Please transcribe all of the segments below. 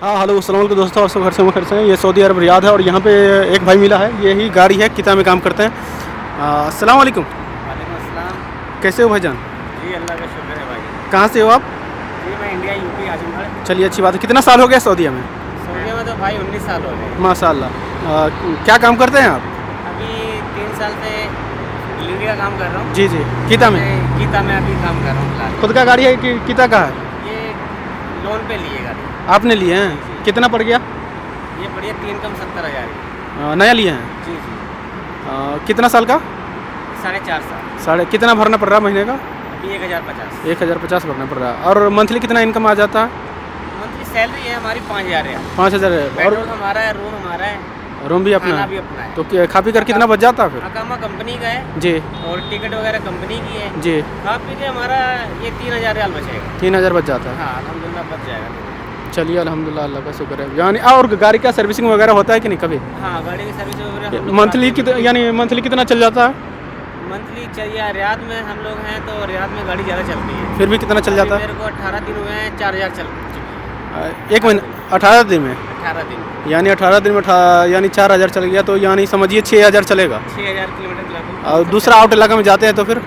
हाँ हेलो अस्सलाम वालेकुम दोस्तों, और सब घर से हैं। ये सऊदी अरब रियाद है और यहाँ पे एक भाई मिला है, यही गाड़ी है, किता में काम करते हैं। अस्सलाम वालेकुम। वालेकुम अस्सलाम। कैसे हो भाईजान? जी अल्लाह का शुक्र है भाई। कहाँ से हो आप? जी मैं इंडिया यूपी आजमगढ़। चलिए अच्छी बात है। कितना साल हो गया सऊदीया में? सऊदीया में तो भाई 19 साल हो गए। माशाल्लाह। क्या काम करते हैं आप? अभी 3 साल से डिलीवरी का काम कर रहा हूँ। जी जी, किता में? गीता में अभी काम कर रहा हूँ फिलहाल। खुद का गाड़ी है कि किता का है? ये लोन पे लिए गाड़ी। आपने लिए हैं? कितना पड़ गया? ये बढ़िया 3 कम 70,000। नया लिए हैं? जी जी। कितना साल का? 4.5 साल। कितना भरना पड़ रहा है महीने का? अभी 1050। 1050 भरना पड़ रहा है। और मंथली कितना इनकम आ जाता है? मंथली सैलरी है हमारी 5,000 है। 5000 है। और पेट्रोल हमारा है, रूम हमारा है, रूम भी अपना खाना है? भी अपना है। तो खा पी कर कितना बच जाता है फिर? अकामा कंपनी का है जी और टिकट वगैरह कंपनी की है। जी। खा पी के हमारा ये 3,000 रियाल बचेगा। 3000 बच जाता है। हाँ अल्हम्दुलिल्लाह बच जाएगा। चलिए अल्हम्दुलिल्लाह, अल्लाह का शुक्र है। यानी और गाड़ी का सर्विसिंग वगैरह होता है कि नहीं कभी? हाँ गाड़ी की सर्विस वगैरह मंथली कितना, यानी मंथली कितना चल जाता है? मंथली चाहिए। रियाद में हम लोग हैं तो रियाद में गाड़ी ज़्यादा चलती है। फिर भी कितना चल जाता है? मेरे को 18 दिन हुए हैं, 4,000 चल चुकी है। एक महीने 18 दिन में? 18 दिन यानी 18 दिन में यानी 4000 चल गया, तो यानी समझिए 6000 चलेगा। 6,000 किलोमीटर चला। और दूसरा आउट इलाका में जाते हैं तो फिर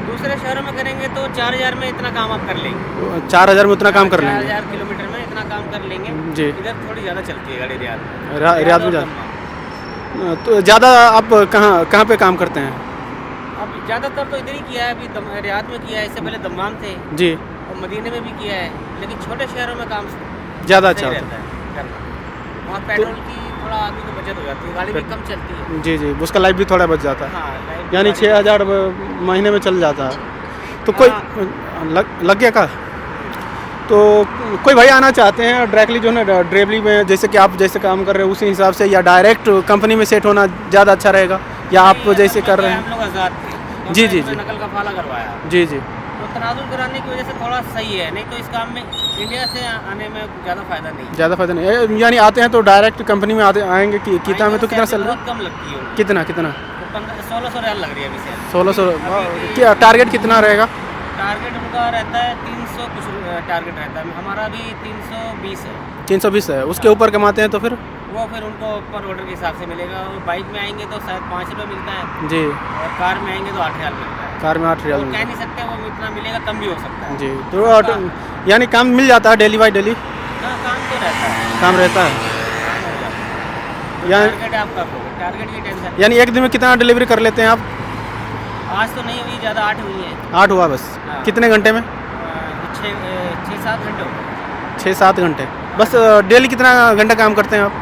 दूसरे शहरों में करेंगे तो 4,000 में इतना काम आप कर लेंगे। 4000 में उतना काम कर लेंगे। 4,000 किलोमीटर में इतना काम कर लेंगे जी। इधर थोड़ी ज़्यादा चलती है गाड़ी रियाद में। रियाद में तो ज़्यादा आप कहाँ पे काम करते हैं? अब ज़्यादातर तो इधर ही किया है। अभी रियाद में किया है, इससे पहले दम्माम थे जी। और मदीने में भी किया है, लेकिन छोटे शहरों में काम ज़्यादा अच्छा सही होता रहता है करना। वहाँ पेट्रोल की थोड़ा आदमी को बचत हो जाती है, गाड़ी भी कम चलती है। है। जी जी, उसका लाइफ भी थोड़ा बच जाता है। हाँ लाइफ यानी गाड़ी- 6000 महीने में चल जाता है। तो कोई लग गया का? तो कोई भाई आना चाहते हैं डायरेक्टली जो है ना ड्राइवरी में, जैसे कि आप जैसे काम कर रहे हैं उसी हिसाब से, या डायरेक्ट कंपनी में सेट होना ज़्यादा अच्छा रहेगा, या आप नहीं, जैसे कर रहे हम हैं? लोग आज़ाद थे तो जी, जी, मैंने जी। नकल का फाला करवाया। जी जी। तो तनाजुल कराने की वजह से थोड़ा सही है, नहीं तो इस काम में इंडिया से आने में ज़्यादा फ़ायदा नहीं है। ज़्यादा फायदा नहीं, यानी आते हैं तो डायरेक्ट कंपनी में आएंगे कि किता में तो कितना सैलरी सैलरी? बहुत कम लगती है उनकी। कितना कितना? तो 1600 रियाल लग रही है अभी से। 1600। अभी की- क्या टारगेट कितना रहेगा? टारगेट उनका रहता है 300 कुछ टारगेट रहता है, हमारा भी 320 है। 320 है, उसके ऊपर कमाते हैं तो फिर? वो फिर उनको पर ऑर्डर के हिसाब से मिलेगा। और बाइक में आएंगे तो शायद 5 रुपये मिलता है जी। और कार में आएंगे तो 8 रियाल मिलता है। कार में 8 रियाल वो कह मिलता नहीं सकते वो इतना मिलेगा, कम भी हो सकता है। है। जी। तो यानी काम मिल जाता है डेली बाई डेली? हाँ काम तो रहता है, काम रहता है। काम हो जाता है। यानी टारगेट आपका होगा, टारगेट की टेंशन। यानी एक दिन में कितना डिलीवरी कर लेते हैं आप? आज तो नहीं हुई ज़्यादा, 8 हुई है। 8 हुआ बस? हाँ। कितने घंटे में? 6-7 घंटे हो गए। 6-7 घंटे बस? डेली कितना घंटा काम करते हैं आप?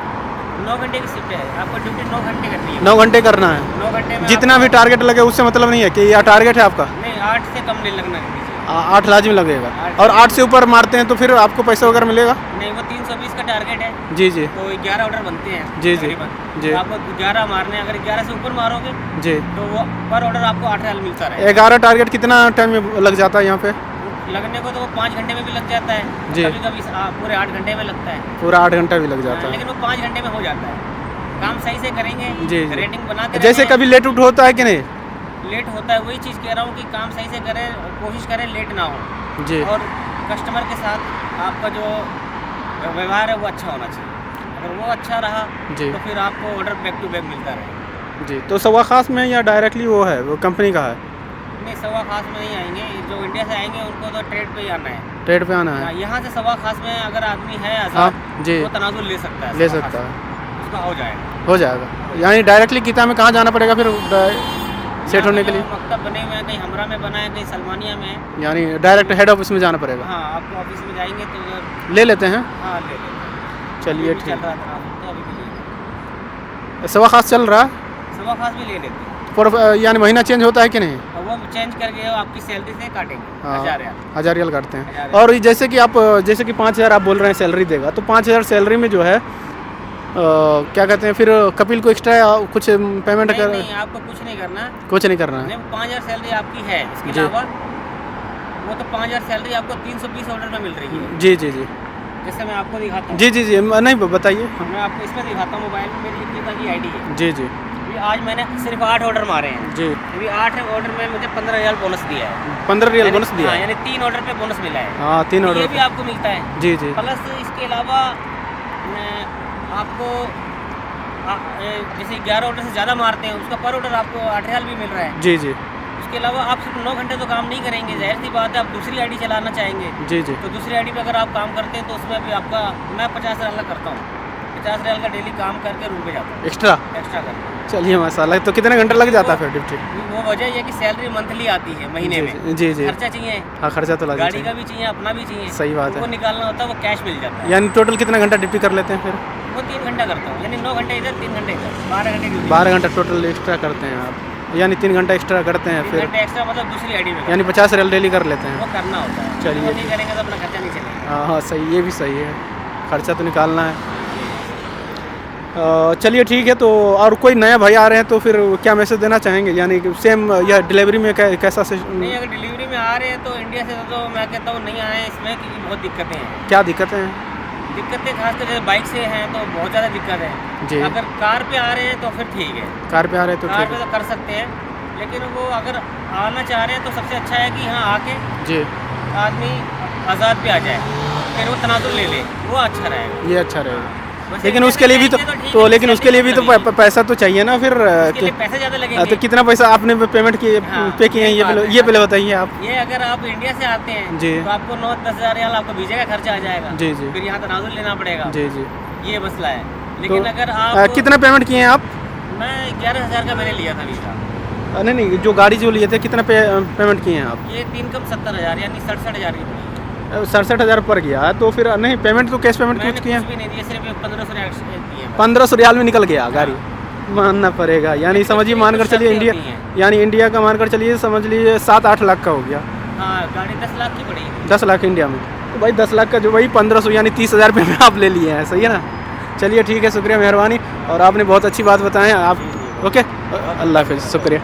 9 घंटे की शिफ्ट है, आपको ड्यूटी 9 घंटे करनी है। 9 घंटे करना है? 9 घंटे में जितना भी टारगेट लगे उससे मतलब नहीं है कि यह टारगेट है आपका? नहीं 8 से कम नहीं लगना चाहिए। 8 लाजमी लगेगा। 8 और 8 से ऊपर मारते हैं तो फिर आपको पैसा वगैरह मिलेगा? नहीं वो 320 का टारगेट है। जी जी तो 11 ऑर्डर बनते हैं जी, जी, तकरीबन। जी। तो आपको 11 मारने हैं, अगर 11 से ऊपर मारोगे जी। तो वो पर ऑर्डर आपको 8 रियाल मिलता रहेगा। 11 टारगेट कितना टाइम में लग जाता है यहाँ पे? लगने को तो वो 5 घंटे में भी लग जाता है, जी। कभी कभी पूरे 8 घंटे में लगता है। पूरा 8 घंटा भी लग जाता है? लेकिन वो 5 घंटे में हो जाता है। काम सही से करेंगे, जी, जी। रेटिंग बना के जैसे रखें। कभी लेट उठ होता है कि नहीं? लेट होता है, वही चीज़ कह रहा हूँ कि काम सही से करें, कोशिश करें लेट ना हो। जी और कस्टमर के साथ आपका जो व्यवहार है वो अच्छा होना चाहिए। अगर वो अच्छा रहा जी। तो फिर आपको ऑर्डर बैक टू बैक मिलता रहेगा। जी। तो सवा खास में या डायरेक्टली वो है, वो कंपनी का है? नहीं सवा खास में नहीं आएंगे, जो इंडिया से आएंगे उनको तो ट्रेड पे ही आना है। ट्रेड पे आना है? यहाँ से सवा खास में अगर आदमी है हाँ आज़ाद जी, वो तनाजुल ले सकता है, ले सवा सकता खास है। में। उसका हो जाएगा। हो जाएगा। यानी डायरेक्टली किता में कहाँ जाना पड़ेगा फिर सेट होने के लिए? मकतब बने हुए हैं, कहीं हमरा में बना है, कहीं सलमानिया में है। यानी डायरेक्ट हेड ऑफिस में जाना पड़ेगा? हाँ आपको ऑफिस में जाएंगे तो उधर ले लेते हैं? हाँ ले लेते। चलिए अभी भी ठीक। चल रहा था तो अभी भी ले लेते। सवा खास चल रहा है? सवा खास भी ले लेते हैं। यानी महीना चेंज होता है कि नहीं? और वो चेंज करके वो आपकी सैलरी से काटेंगे 1000 रियाल। 1000 रियाल काटते हैं। 1000 और जैसे कि आप 5000 आप बोल रहे हैं सैलरी देगा, तो 5000 सैलरी में जो है क्या कहते हैं फिर कपिल को एक्स्ट्रा कुछ पेमेंट कर? नहीं आपको कुछ नहीं करना। कुछ नहीं करना है? नहीं 5000 सैलरी आपकी है, इसके जी। अलावा वो तो 5000 सैलरी आपको 320 ऑर्डर में मिल रही है। जी जी जी जैसे मैं आपको दिखाता हूँ। जी जी जी। नहीं बताइए। मैं आपको इसमें दिखाता हूँ, मोबाइल में मेरी गीता की आईडी है। जी जी अभी आज मैंने सिर्फ 8 ऑर्डर मारे हैं। जी। अभी 8 ऑर्डर में मुझे 15 रियाल बोनस दिया है। 15 रियाल बोनस दिया? हाँ, यानी 3 ऑर्डर पे बोनस मिला है। हाँ 3 ये ऑर्डर भी आपको मिलता है। जी जी प्लस इसके अलावा आपको जैसे 11 ऑर्डर से ज़्यादा मारते हैं, उसका पर ऑर्डर आपको 8 रियाल भी मिल रहा है। जी जी उसके अलावा आप सिर्फ 9 घंटे तो काम नहीं करेंगे, जाहिर सी बात है, आप दूसरी आईडी चलाना चाहेंगे। जी जी। तो दूसरी आईडी पे अगर आप काम करते हैं तो उसमें भी आपका, मैं 50 रियाल का करता हूँ, 50 रियाल का डेली काम करके रूम पे जाता हूँ एक्स्ट्रा एक्स्ट्रा करके। चलिए माशाल्लाह। तो कितने घंटे लग जाता है फिर ड्यूटी? वो वजह ये है कि सैलरी मंथली आती है महीने में। जी जी। खर्चा चाहिए, हाँ खर्चा तो लगा गाड़ी का भी चाहिए, अपना भी चाहिए। सही बात है। वो निकालना होता है, वो कैश मिल जाता है। यानी टोटल कितना घंटा ड्यूटी कर लेते हैं फिर? वो 3 घंटा करता हूँ, यानी 9 घंटे इधर 3 घंटे इधर, 12 घंटे ड्यूटी। 12 घंटा टोटल एक्स्ट्रा करते हैं आप, यानी 3 घंटा एक्स्ट्रा करते हैं 3 फिर, घंटे एक्स्ट्रा मतलब दूसरी आईडी में, यानी 50 रियाल डेली कर लेते हैं। वो करना होता है। चलिए। वो नहीं करेंगे तो अपना खर्चा नहीं चलेगा। हाँ हाँ सही, ये भी सही है, खर्चा तो निकालना है। चलिए ठीक है। तो और कोई नया भाई आ रहे हैं तो फिर क्या मैसेज देना चाहेंगे, यानी कि सेम या डिलीवरी में कैसा से? नहीं, अगर डिलीवरी में आ रहे हैं तो इंडिया से तो मैं कहता हूँ नहीं आए इसमें, क्योंकि बहुत दिक्कतें हैं। क्या दिक्कतें हैं? दिक्कतें खासकर जैसे बाइक से हैं तो बहुत ज़्यादा दिक्कत है जी। अगर कार पे आ रहे हैं तो फिर ठीक है, कार पे आ रहे हैं तो कार ठीक पे है। तो कर सकते हैं, लेकिन वो अगर आना चाह रहे हैं तो सबसे अच्छा है कि यहाँ आके जी आदमी आज़ाद पे आ जाए, फिर वो तनाजुल ले ले, वो अच्छा रहेगा। ये अच्छा रहेगा। वैसे लेकिन इंडिया उसके लिए भी से जाएंगे तो ठीक है, लेकिन उसके लिए भी तो पैसा तो चाहिए ना फिर। उसके लिए पैसे ज़्यादा लगेंगे। तो कितना पैसा आपने पेमेंट किए, हाँ, पे किए हैं, ये पहले बताइए आप। ये अगर आप इंडिया से आते हैं जी। तो आपको 9-10 हज़ार रियाल आपका वीज़ा का खर्चा आ जाएगा। जी जी फिर यहाँ तनाजुल लेना पड़ेगा। जी जी। ये मसला है। लेकिन तो, अगर आप कितना पेमेंट किए हैं आप? मैं 11,000 का मैंने लिया था वीज़ा। नहीं नहीं, जो गाड़ी जो लिए थे कितना पेमेंट किए हैं आप? ये 3 कम 70,000 यानी 67,000 की पड़ी। 67,000 पर गया। तो फिर नहीं, पेमेंट तो कैश पेमेंट मैंने कुछ कुछ किए? भी नहीं दिया, सिर्फ 1500 रियाल दिए। 1500 रियाल में निकल गया गाड़ी, मानना पड़ेगा। यानी समझिए, मानकर चलिए इंडिया, यानी इंडिया का मानकर चलिए, समझ लीजिए 7-8 लाख का हो गया। हाँ, गाड़ी 10 लाख की पड़ी। 10 लाख इंडिया में, तो भाई 10 लाख का जो वही 1500 यानी 30,000 रुपये में आप ले लिए हैं, सही है ना? चलिए ठीक है, शुक्रिया, मेहरबानी, और आपने बहुत अच्छी बात बताएं आप। ओके, अल्लाह हाफिज़, शुक्रिया।